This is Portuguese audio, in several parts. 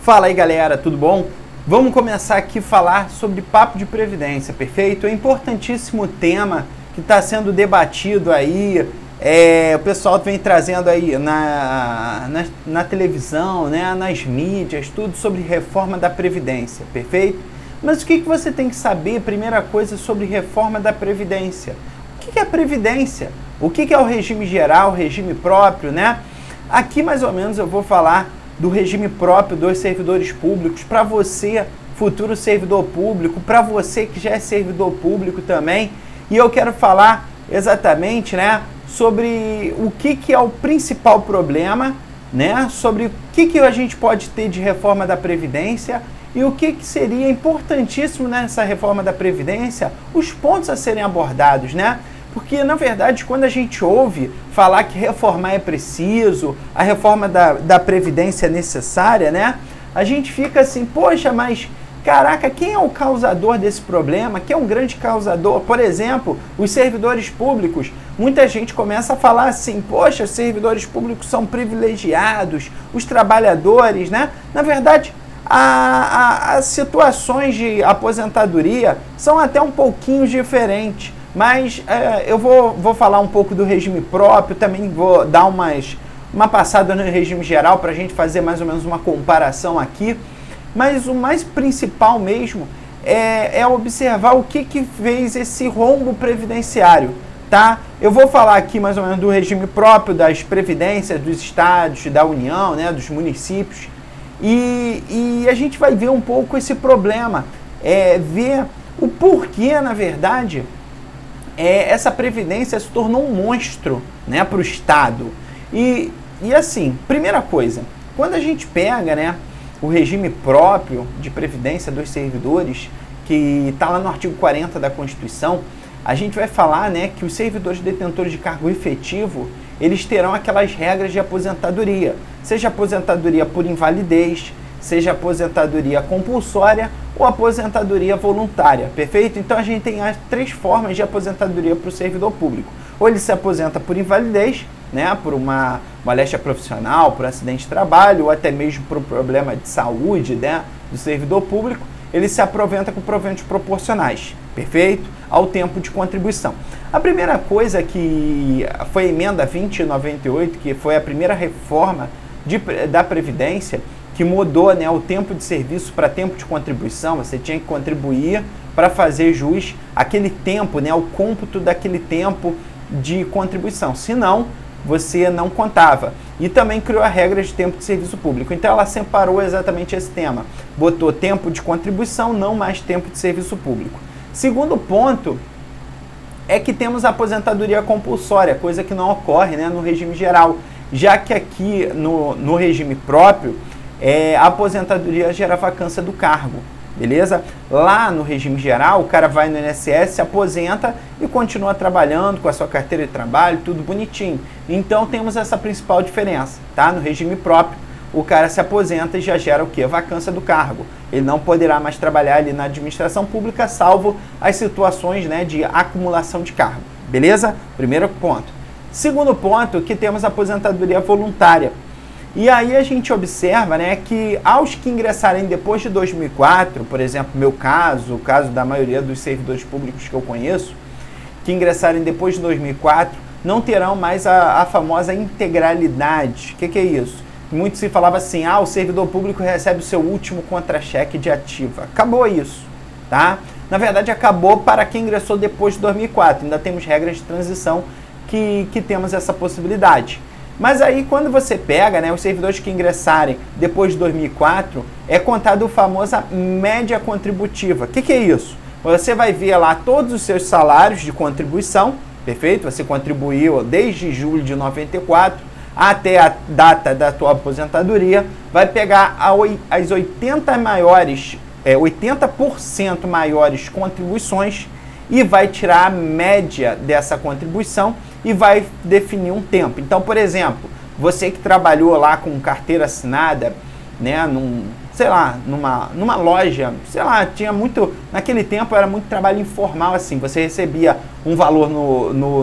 Fala aí galera, tudo bom? Vamos começar aqui a falar sobre papo de previdência, perfeito? É um importantíssimo tema que está sendo debatido aí, o pessoal vem trazendo aí na televisão, né, nas mídias, tudo sobre reforma da Previdência, perfeito? Mas o que você tem que saber, primeira coisa, sobre reforma da Previdência? O que é a Previdência? O que é o regime geral, o regime próprio, né? Aqui mais ou menos eu vou falar do regime próprio dos servidores públicos para você, futuro servidor público, para você que já é servidor público também. E eu quero falar exatamente, né, sobre o que é o principal problema, né, sobre o que a gente pode ter de reforma da Previdência e o que seria importantíssimo nessa reforma da Previdência, os pontos a serem abordados, né? Porque, na verdade, quando a gente ouve falar que reformar é preciso, a reforma da Previdência é necessária, né? A gente fica assim, poxa, mas, caraca, quem é o causador desse problema? Quem é um grande causador? Por exemplo, os servidores públicos. Muita gente começa a falar assim, poxa, os servidores públicos são privilegiados, os trabalhadores, né? Na verdade, as situações de aposentadoria são até um pouquinho diferentes. Mas eu vou falar um pouco do regime próprio, também vou dar uma passada no regime geral para a gente fazer mais ou menos uma comparação aqui. Mas o mais principal mesmo é observar o que fez esse rombo previdenciário, tá? Eu vou falar aqui mais ou menos do regime próprio, das previdências dos estados, da União, né, dos municípios. E a gente vai ver um pouco esse problema, ver o porquê, na verdade, essa previdência se tornou um monstro, né, para o Estado. E assim, primeira coisa, quando a gente pega, né, o regime próprio de previdência dos servidores, que está lá no artigo 40 da Constituição, a gente vai falar, né, que os servidores detentores de cargo efetivo, eles terão aquelas regras de aposentadoria, seja aposentadoria por invalidez, seja aposentadoria compulsória ou aposentadoria voluntária, perfeito? Então a gente tem as três formas de aposentadoria para o servidor público. Ou ele se aposenta por invalidez, né, por uma moléstia profissional, por acidente de trabalho, ou até mesmo por um problema de saúde, né, do servidor público, ele se aposenta com proventos proporcionais, perfeito? Ao tempo de contribuição. A primeira coisa que foi a emenda 2098, que foi a primeira reforma da Previdência, que mudou, né, o tempo de serviço para tempo de contribuição. Você tinha que contribuir para fazer jus àquele tempo, né, o cômputo daquele tempo de contribuição. Senão, você não contava. E também criou a regra de tempo de serviço público. Então, ela separou exatamente esse tema. Botou tempo de contribuição, não mais tempo de serviço público. Segundo ponto é que temos a aposentadoria compulsória, coisa que não ocorre, né, no regime geral. Já que aqui no regime próprio, a aposentadoria gera vacância do cargo, beleza? Lá no regime geral, o cara vai no INSS, se aposenta e continua trabalhando com a sua carteira de trabalho, tudo bonitinho. Então temos essa principal diferença, tá? No regime próprio, o cara se aposenta e já gera o quê? Vacância do cargo. Ele não poderá mais trabalhar ali na administração pública, salvo as situações, né, de acumulação de cargo, beleza? Primeiro ponto. Segundo ponto, que temos a aposentadoria voluntária. E aí a gente observa, né, que aos que ingressarem depois de 2004, por exemplo, meu caso, o caso da maioria dos servidores públicos que eu conheço, que ingressarem depois de 2004, não terão mais a famosa integralidade. O que é isso? Muito se falava assim, o servidor público recebe o seu último contra-cheque de ativa. Acabou isso, tá? Na verdade, acabou para quem ingressou depois de 2004. Ainda temos regras de transição que temos essa possibilidade. Mas aí, quando você pega, né, os servidores que ingressarem depois de 2004, é contado o famoso média contributiva. O que é isso? Você vai ver lá todos os seus salários de contribuição, perfeito? Você contribuiu desde julho de 94 até a data da tua aposentadoria, vai pegar as 80% maiores contribuições e vai tirar a média dessa contribuição e vai definir um tempo. Então, por exemplo, você que trabalhou lá com carteira assinada, né, numa loja, sei lá, tinha muito, naquele tempo era muito trabalho informal, assim, você recebia um valor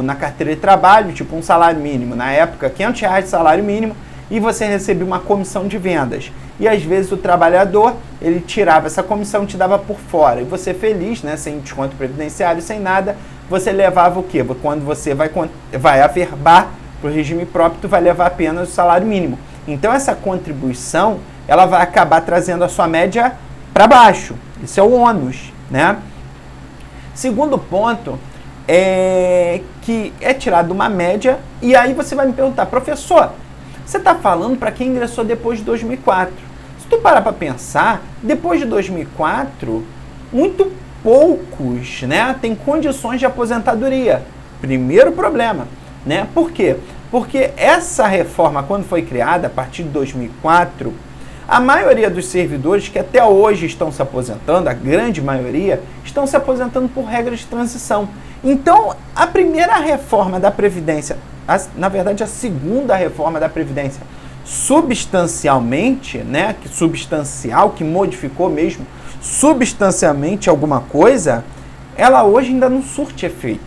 na carteira de trabalho, tipo um salário mínimo, na época R$500 de salário mínimo, e você recebia uma comissão de vendas. E às vezes o trabalhador, ele tirava essa comissão e te dava por fora. E você feliz, né, sem desconto previdenciário, sem nada, você levava o quê? Quando você vai averbar para o regime próprio, tu vai levar apenas o salário mínimo. Então essa contribuição, ela vai acabar trazendo a sua média para baixo. Isso é o ônus, né? Segundo ponto é que é tirado uma média e aí você vai me perguntar, professor, você está falando para quem ingressou depois de 2004. Se tu parar para pensar, depois de 2004, muito poucos, né, têm condições de aposentadoria. Primeiro problema, né? Por quê? Porque essa reforma, quando foi criada, a partir de 2004, a maioria dos servidores que até hoje estão se aposentando, a grande maioria, estão se aposentando por regras de transição. Então, a primeira reforma da Previdência, na verdade a segunda reforma da Previdência, substancialmente, né, que modificou mesmo substancialmente alguma coisa, ela hoje ainda não surte efeito.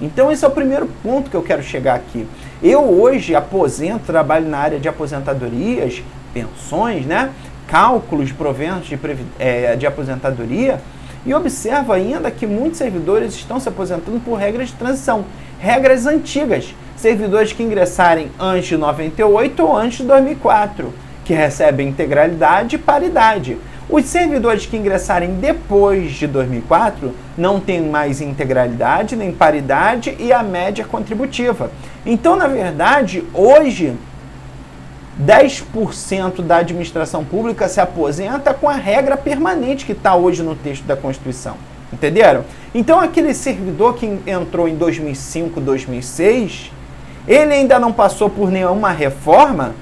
Então esse é o primeiro ponto que eu quero chegar aqui. Eu hoje aposento, trabalho na área de aposentadorias, pensões, né, cálculos de proventos de aposentadoria, e observo ainda que muitos servidores estão se aposentando por regras de transição, regras antigas, servidores que ingressarem antes de 98 ou antes de 2004, que recebem integralidade e paridade. Os servidores que ingressarem depois de 2004 não têm mais integralidade nem paridade e a média contributiva. Então, na verdade, hoje, 10% da administração pública se aposenta com a regra permanente que está hoje no texto da Constituição. Entenderam? Então, aquele servidor que entrou em 2005, 2006, ele ainda não passou por nenhuma reforma,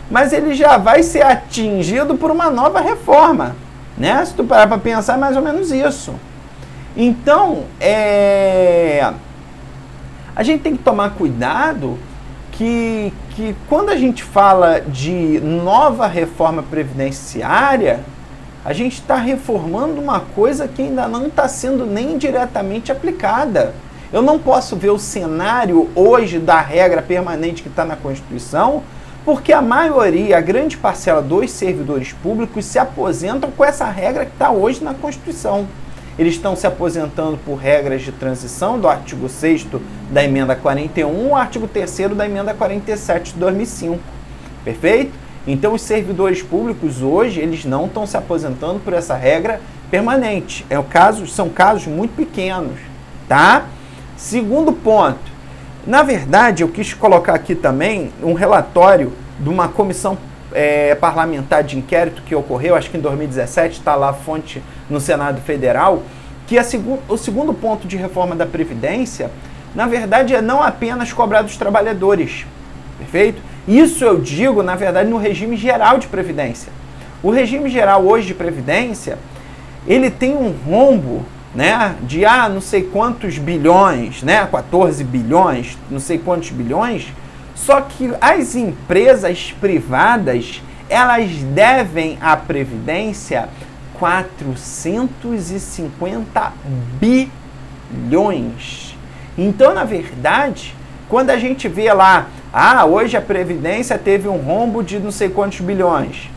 mas ele já vai ser atingido por uma nova reforma, né? Se tu parar para pensar, é mais ou menos isso. Então, a gente tem que tomar cuidado que quando a gente fala de nova reforma previdenciária, a gente está reformando uma coisa que ainda não está sendo nem diretamente aplicada. Eu não posso ver o cenário hoje da regra permanente que está na Constituição, porque a maioria, a grande parcela dos servidores públicos se aposentam com essa regra que está hoje na Constituição. Eles estão se aposentando por regras de transição do artigo 6º da emenda 41, o artigo 3º da emenda 47 de 2005. Perfeito? Então, os servidores públicos hoje, eles não estão se aposentando por essa regra permanente. São casos muito pequenos, tá? Segundo ponto. Na verdade, eu quis colocar aqui também um relatório de uma comissão parlamentar de inquérito que ocorreu, acho que em 2017, está lá a fonte no Senado Federal, que o segundo ponto de reforma da Previdência, na verdade, é não apenas cobrar dos trabalhadores, perfeito? Isso eu digo, na verdade, no regime geral de Previdência. O regime geral hoje de Previdência, ele tem um rombo, né, de não sei quantos bilhões, né, 14 bilhões, não sei quantos bilhões, só que as empresas privadas, elas devem à Previdência 450 bilhões. Então, na verdade, quando a gente vê lá, hoje a Previdência teve um rombo de não sei quantos bilhões.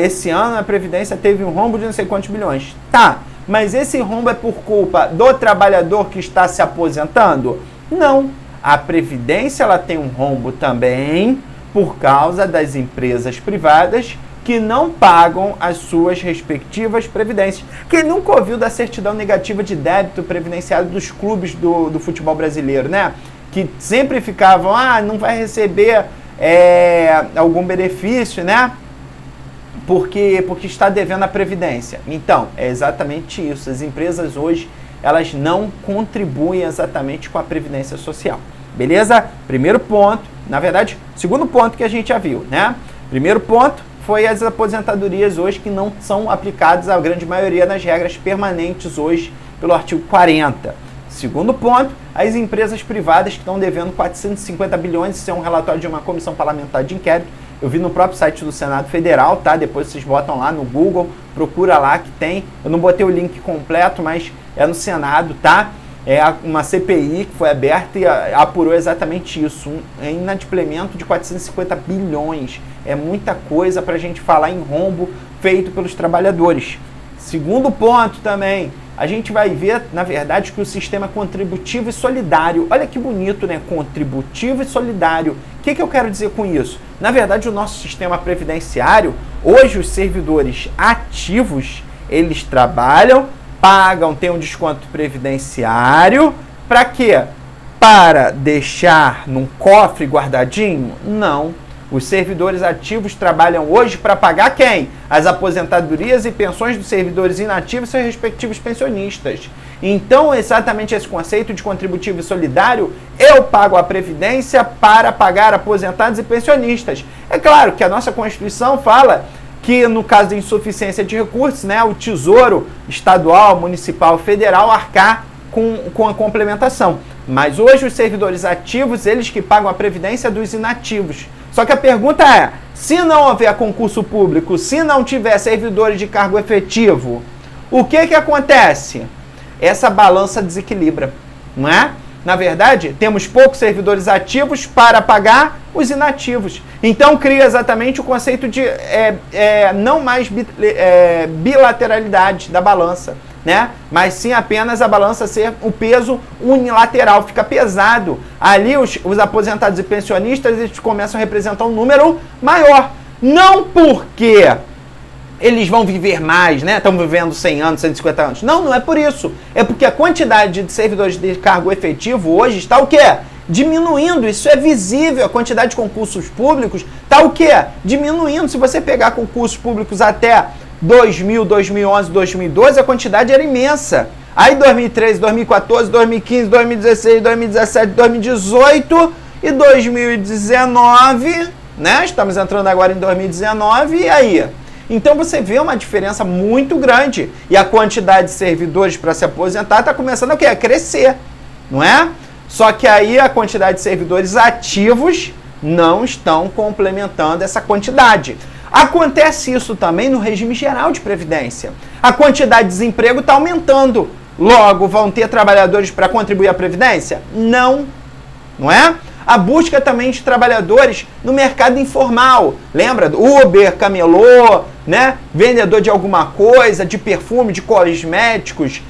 Esse ano a Previdência teve um rombo de não sei quantos bilhões. Tá, mas esse rombo é por culpa do trabalhador que está se aposentando? Não. A Previdência ela tem um rombo também por causa das empresas privadas que não pagam as suas respectivas previdências. Quem nunca ouviu da certidão negativa de débito previdenciário dos clubes do futebol brasileiro, né? Que sempre ficavam, não vai receber algum benefício, né? Porque está devendo a Previdência. Então, é exatamente isso. As empresas hoje, elas não contribuem exatamente com a Previdência Social. Beleza? Primeiro ponto, na verdade, segundo ponto que a gente já viu, né? Primeiro ponto foi as aposentadorias hoje que não são aplicadas a grande maioria das regras permanentes hoje pelo artigo 40. Segundo ponto, as empresas privadas que estão devendo 450 bilhões, isso é um relatório de uma comissão parlamentar de inquérito. Eu vi no próprio site do Senado Federal, tá? Depois vocês botam lá no Google, procura lá que tem. Eu não botei o link completo, mas é no Senado, tá? uma CPI que foi aberta e apurou exatamente isso, um inadimplemento de 450 bilhões. É muita coisa para a gente falar em rombo feito pelos trabalhadores. Segundo ponto também, a gente vai ver, na verdade, que o sistema contributivo e solidário, olha que bonito, né? Contributivo e solidário. O que eu quero dizer com isso? Na verdade, o nosso sistema previdenciário, hoje os servidores ativos, eles trabalham, pagam, tem um desconto previdenciário, para quê? Para deixar num cofre guardadinho? Não. Os servidores ativos trabalham hoje para pagar quem? As aposentadorias e pensões dos servidores inativos e seus respectivos pensionistas. Então, exatamente esse conceito de contributivo e solidário, eu pago a previdência para pagar aposentados e pensionistas. É claro que a nossa Constituição fala que, no caso de insuficiência de recursos, né, o Tesouro Estadual, Municipal, Federal arcar com a complementação. Mas hoje os servidores ativos, eles que pagam a previdência dos inativos. Só que a pergunta é, se não houver concurso público, se não tiver servidores de cargo efetivo, o que acontece? Essa balança desequilibra, não é? Na verdade, temos poucos servidores ativos para pagar os inativos. Então, cria exatamente o conceito de não mais bilateralidade da balança, né? Mas sim apenas a balança ser o peso unilateral, fica pesado. Ali os aposentados e pensionistas, eles começam a representar um número maior. Não porque eles vão viver mais, né? Estão vivendo 100 anos, 150 anos. Não, não é por isso. É porque a quantidade de servidores de cargo efetivo hoje está o quê? Diminuindo. Isso é visível. A quantidade de concursos públicos está o quê? Diminuindo. Se você pegar concursos públicos até 2000, 2011, 2012, a quantidade era imensa. Aí 2013, 2014, 2015, 2016, 2017, 2018 e 2019, né? Estamos entrando agora em 2019 e aí? Então você vê uma diferença muito grande e a quantidade de servidores para se aposentar está começando o quê? A crescer, não é? Só que aí a quantidade de servidores ativos não estão complementando essa quantidade. Acontece isso também no regime geral de previdência. A quantidade de desemprego está aumentando. Logo, vão ter trabalhadores para contribuir à previdência? Não, não é? A busca também de trabalhadores no mercado informal. Lembra? Uber, camelô, né? Vendedor de alguma coisa, de perfume, de cosméticos,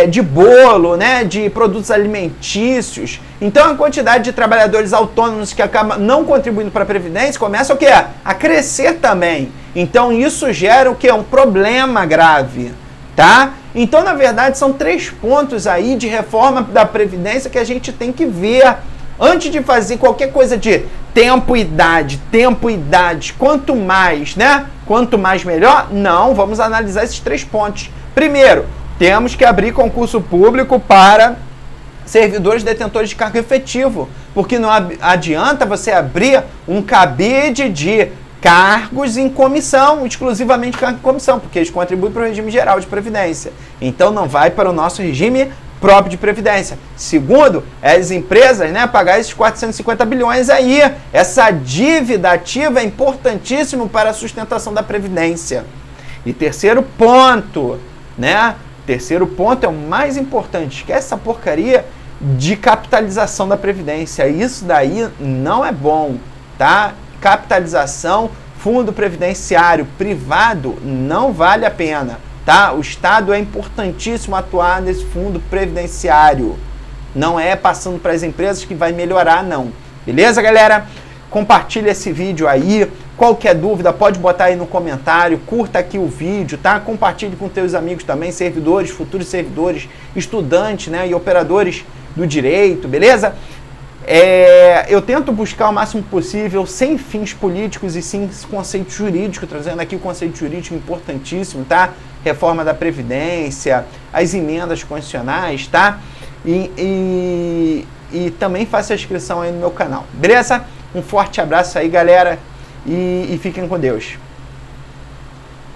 de bolo, né? De produtos alimentícios. Então a quantidade de trabalhadores autônomos que acabam não contribuindo para a Previdência começa o quê? A crescer também. Então isso gera o quê? Um problema grave, tá? Então, na verdade, são 3 pontos aí de reforma da Previdência que a gente tem que ver. Antes de fazer qualquer coisa de tempo e idade, quanto mais, né? Quanto mais melhor? Não, vamos analisar esses 3 pontos. Primeiro, temos que abrir concurso público para servidores detentores de cargo efetivo, porque não adianta você abrir um cabide de cargos em comissão, exclusivamente cargo em comissão, porque eles contribuem para o regime geral de previdência. Então não vai para o nosso regime próprio de previdência. Segundo, as empresas, né, pagar esses 450 bilhões aí. Essa dívida ativa é importantíssimo para a sustentação da previdência. E terceiro ponto, né? Terceiro ponto é o mais importante, que é essa porcaria de capitalização da previdência. Isso daí não é bom, tá? Capitalização, fundo previdenciário privado não vale a pena. Tá? O Estado é importantíssimo atuar nesse fundo previdenciário. Não é passando para as empresas que vai melhorar, não. Beleza, galera? Compartilha esse vídeo aí. Qualquer dúvida, pode botar aí no comentário. Curta aqui o vídeo, tá? Compartilhe com teus amigos também, servidores, futuros servidores, estudantes, né? E operadores do direito, beleza? Eu tento buscar o máximo possível sem fins políticos e sim conceito jurídico, trazendo aqui o conceito jurídico importantíssimo, tá? Reforma da Previdência, as emendas constitucionais, tá? E também faça a inscrição aí no meu canal, beleza? Um forte abraço aí, galera, e fiquem com Deus.